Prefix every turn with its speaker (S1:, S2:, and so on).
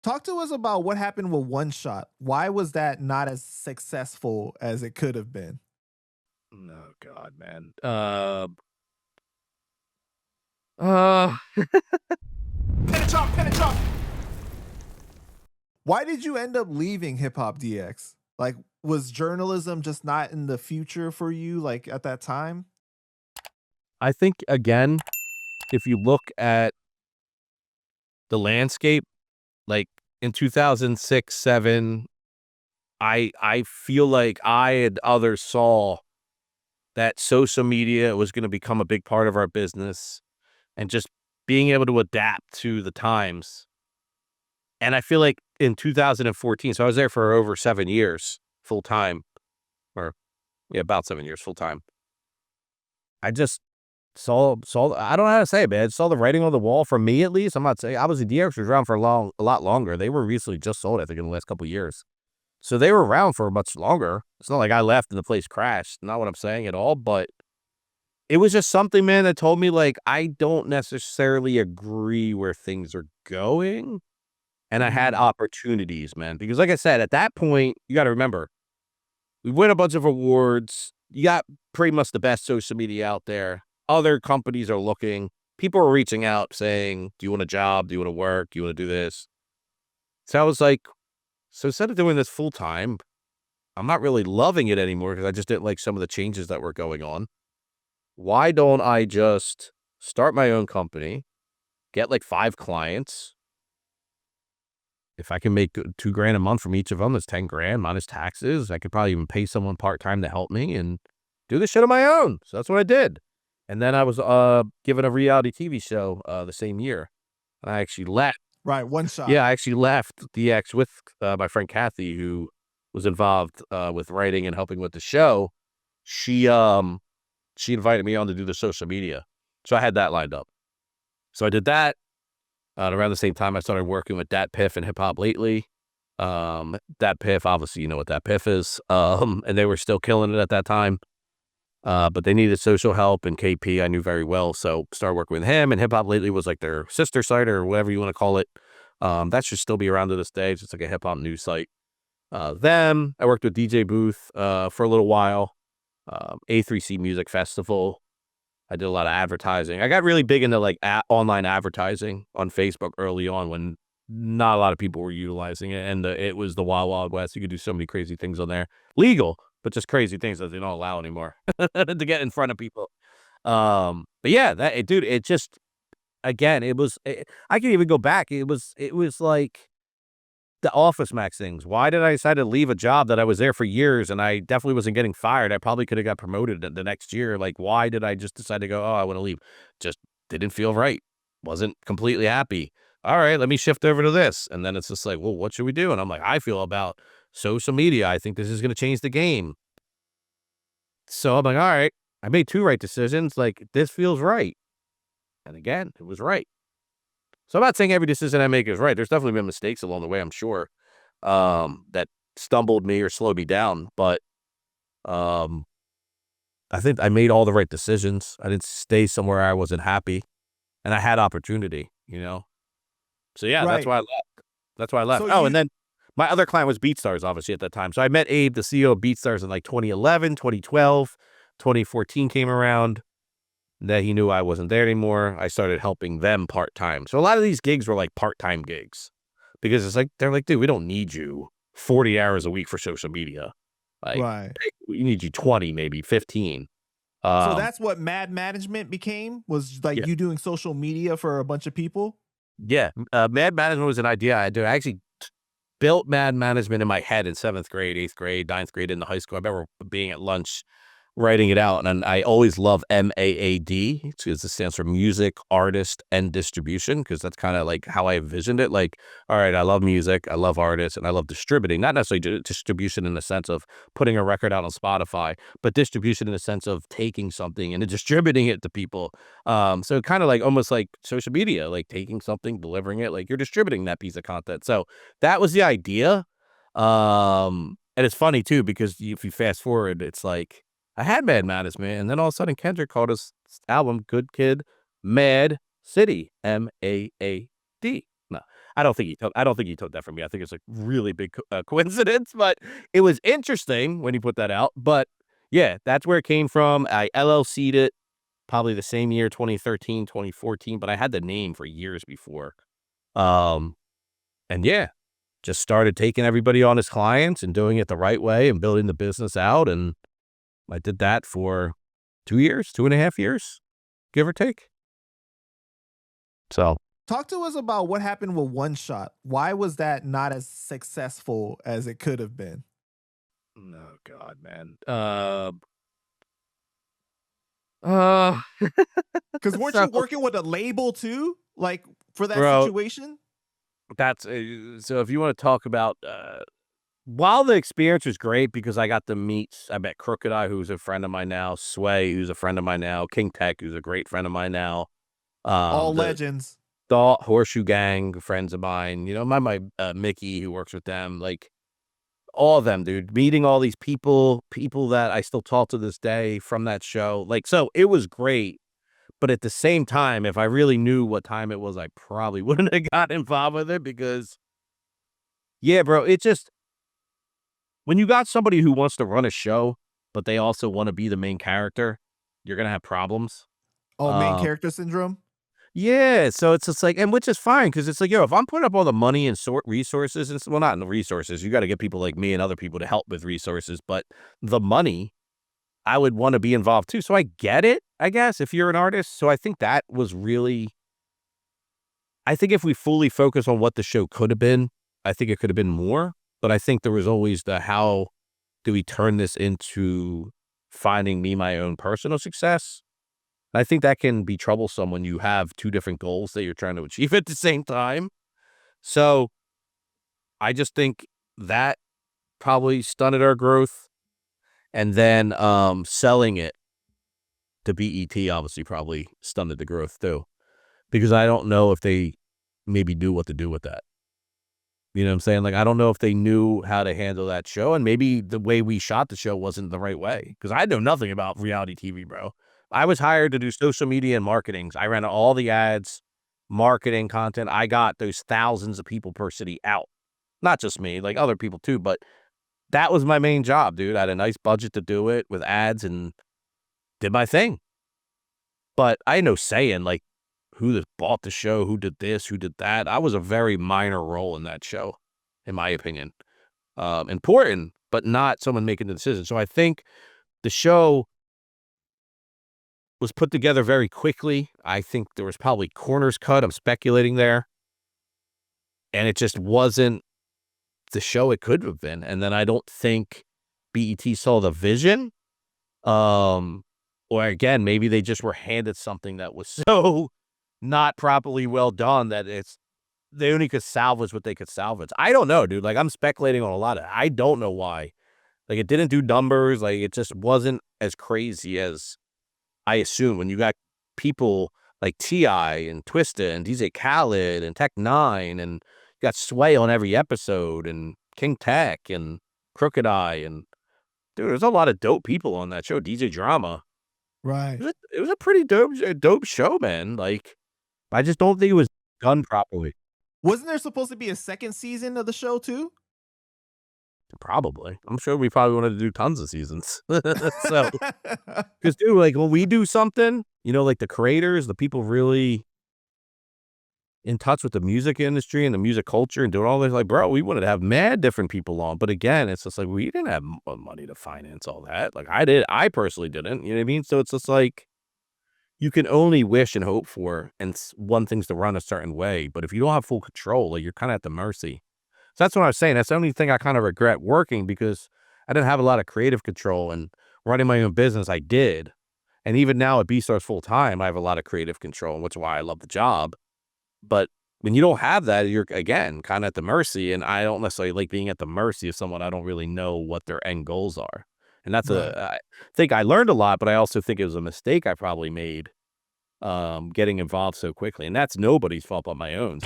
S1: Talk to us about what happened with One Shot. Why was that not as successful as it could have been?
S2: Oh god, man. Uh,
S1: Why did you end up leaving Hip Hop DX? Like, was journalism just not in the future for you, like, at that time?
S2: I think again, if you look at the landscape, like in 2006, 7, I feel like I and others saw that social media was going to become a big part of our business and just being able to adapt to the times. And I feel like in 2014, so I was there for over 7 years full time, or yeah, about 7 years full time. I just saw I don't know how to say it, man. Saw the writing on the wall for me at least. I'm not saying obviously DX was around for a lot longer. They were recently just sold, I think, in the last couple of years. So they were around for much longer. It's not like I left and the place crashed. Not what I'm saying at all, but it was just something, man, that told me like I don't necessarily agree where things are going. And I had
S1: Mm.
S2: opportunities, man. Because like I said, at that point, you gotta remember, we win a bunch of awards. You got pretty much the best social media out there. Other companies are looking. People are reaching out saying, "Do you want a job? Do you want to work? Do you want to do this?" So I was like, so instead of doing this full time, I'm not really loving it anymore because I just didn't like some of the changes that were going on. Why don't I just start my own company, get like 5 clients? If I can make 2 grand a month from each of them, that's 10 grand minus taxes. I could probably even pay someone part time to help me and do this shit on my own. So that's what I did. And then I was given a reality TV show the same year. And I actually left.
S1: Right, One Shot.
S2: Yeah, I actually left DX with my friend Kathy, who was involved with writing and helping with the show. She she invited me on to do the social media, so I had that lined up. So I did that. Around the same time, I started working with Dat Piff and Hip Hop Lately. Dat Piff, obviously, you know what Dat Piff is. And they were still killing it at that time. But they needed social help, and KP I knew very well, so started working with him. And Hip Hop Lately was like their sister site or whatever you want to call it. That should still be around to this day. It's just like a hip hop news site. Then I worked with DJ Booth for a little while. A3C Music Festival. I did a lot of advertising. I got really big into like online advertising on Facebook early on when not a lot of people were utilizing it, and it was the wild, wild west. You could do so many crazy things on there, legal, but just crazy things that they don't allow anymore to get in front of people. But yeah, dude, it just again, it was. I can even go back. It was like the Office Max things. Why did I decide to leave a job that I was there for years and I definitely wasn't getting fired? I probably could have got promoted the next year. Like, why did I just decide to go, oh, I want to leave? Just didn't feel right. Wasn't completely happy. All right, let me shift over to this. And then it's just like, well, what should we do? And I'm like, I feel about social media. I think this is going to change the game. So I'm like, all right, I made 2 right decisions. Like, this feels right. And again, it was right. So I'm not saying every decision I make is right. There's definitely been mistakes along the way, I'm sure, that stumbled me or slowed me down. But um, I think I made all the right decisions. I didn't stay somewhere I wasn't happy, and I had opportunity, you know? So yeah, that's
S1: Right.
S2: why I left. That's why I left.
S1: So
S2: Oh, and
S1: you
S2: then my other client was BeatStars, obviously, at that time. So I met Abe, the CEO of BeatStars, in like 2011, 2012, 2014 came around. That he knew I wasn't there anymore. I started helping them part time. So a lot of these gigs were like part time gigs because it's like, they're like, dude, we don't need you 40 hours a week for social media. Like,
S1: right.
S2: hey, we need you 20, maybe 15.
S1: So
S2: Um,
S1: that's what Mad Management became? Was, like,
S2: yeah,
S1: you doing social media for a bunch of people?
S2: yeah. Mad Management was an idea I had. I actually built Mad Management in my head in 7th grade, 8th grade, 9th grade in the high school. I remember being at lunch writing it out, and I always love MAAD because it stands for music, artist, and distribution, because that's kind of like how I envisioned it. Like, all right, I love music, I love artists, and I love distributing. Not necessarily distribution in the sense of putting a record out on Spotify, but distribution in the sense of taking something and distributing it to people. So kind of like almost like social media, like taking something, delivering it, like you're distributing that piece of content. So that was the idea. And it's funny too, because if you fast forward, it's like I had Mad Madness, man, and then all of a sudden Kendrick called his album "Good Kid, Mad City," MAAD. No, I don't think he took that from me. I think it's a really big coincidence, but it was interesting when he put that out. But yeah, that's where it came from. I LLC'd it probably the same year, 2013, 2014, but I had the name for years before. Um, and yeah, just started taking everybody on as clients and doing it the right way and building the business out. And I did that for 2 years, 2.5 years, give or take. So,
S1: Talk to us about what happened with One Shot. Why was that not as successful as it could have been?
S2: oh God, man. Uh,
S1: Because weren't
S2: so,
S1: you working with a label too, like for that
S2: bro,
S1: situation?
S2: that's so if you want to talk about, while the experience was great because I met Crooked Eye, who's a friend of mine now, Sway, who's a friend of mine now, King Tech, who's a great friend of mine now.
S1: All
S2: The
S1: legends.
S2: Thought Horseshoe Gang, friends of mine, Mickey who works with them, like all of them, dude. Meeting all these people that I still talk to this day from that show. Like, so it was great. But at the same time, if I really knew what time it was, I probably wouldn't have got involved with it because, yeah, bro, it just, when you got somebody who wants to run a show, but they also want to be the main character, you're going to have problems.
S1: Oh, main
S2: Um,
S1: character syndrome.
S2: Yeah, so it's just like, and which is fine because it's like, yo, if I'm putting up all the money and sort resources and well, not in the resources, you got to get people like me and other people to help with resources, but the money, I would want to be involved too. So I get it, I guess, if you're an artist. So I think that was really, I think if we fully focus on what the show could have been, I think it could have been more. But I think there was always the how do we turn this into finding me my own personal success. I think that can be troublesome when you have two different goals that you're trying to achieve at the same time. So I just think that probably stunted our growth. And then selling it to BET obviously probably stunted the growth too. Because I don't know if they maybe knew what to do with that. You know what I'm saying? Like, I don't know if they knew how to handle that show, and maybe the way we shot the show wasn't the right way. Because I know nothing about reality TV, bro. I was hired to do social media and marketing. I ran all the ads, marketing content. I got those thousands of people per city out. Not just me, like other people too, but that was my main job, dude. I had a nice budget to do it with ads and did my thing. But I had no say in like bought the show, who did this, who did that. I was a very minor role in that show, in my opinion. Important, but not someone making the decision. So I think the show was put together very quickly. I think there was probably corners cut. I'm speculating there. And it just wasn't the show it could have been. And then I don't think BET saw the vision. Um, or again, maybe they just were handed something that was so not properly well done that they only could salvage what they could salvage. I don't know, dude. Like, I'm speculating on a lot of it. I don't know why. Like, it didn't do numbers. Like, it just wasn't as crazy as I assume when you got people like T.I. and Twista and DJ Khaled and Tech Nine and you got Sway on every episode and King Tech and Crooked Eye and dude, there's a lot of dope people on that show. DJ Drama.
S1: Right.
S2: It was a pretty dope show, man. Like, I just don't think it was done properly.
S1: Wasn't there supposed to be a second season of the show too?
S2: Probably. I'm sure we probably wanted to do tons of seasons. So, because dude, like when we do something, like the creators, the people really in touch with the music industry and the music culture and doing all this, like, bro, we wanted to have mad different people on. But again, it's just like we didn't have money to finance all that. Like I personally didn't. You know what I mean? So it's just like you can only wish and hope for, and want things to run a certain way. But if you don't have full control, like you're kind of at the mercy. So that's what I was saying. That's the only thing I kind of regret working because I didn't have a lot of creative control and running my own business. I did. And even now at B-Stars full time, I have a lot of creative control, which is why I love the job. But when you don't have that, you're again kind of at the mercy. And I don't necessarily like being at the mercy of someone I don't really know what their end goals are. And
S1: Right.
S2: I think I learned a lot, but I also think it was a mistake I probably made getting involved so quickly. And that's nobody's fault but my own.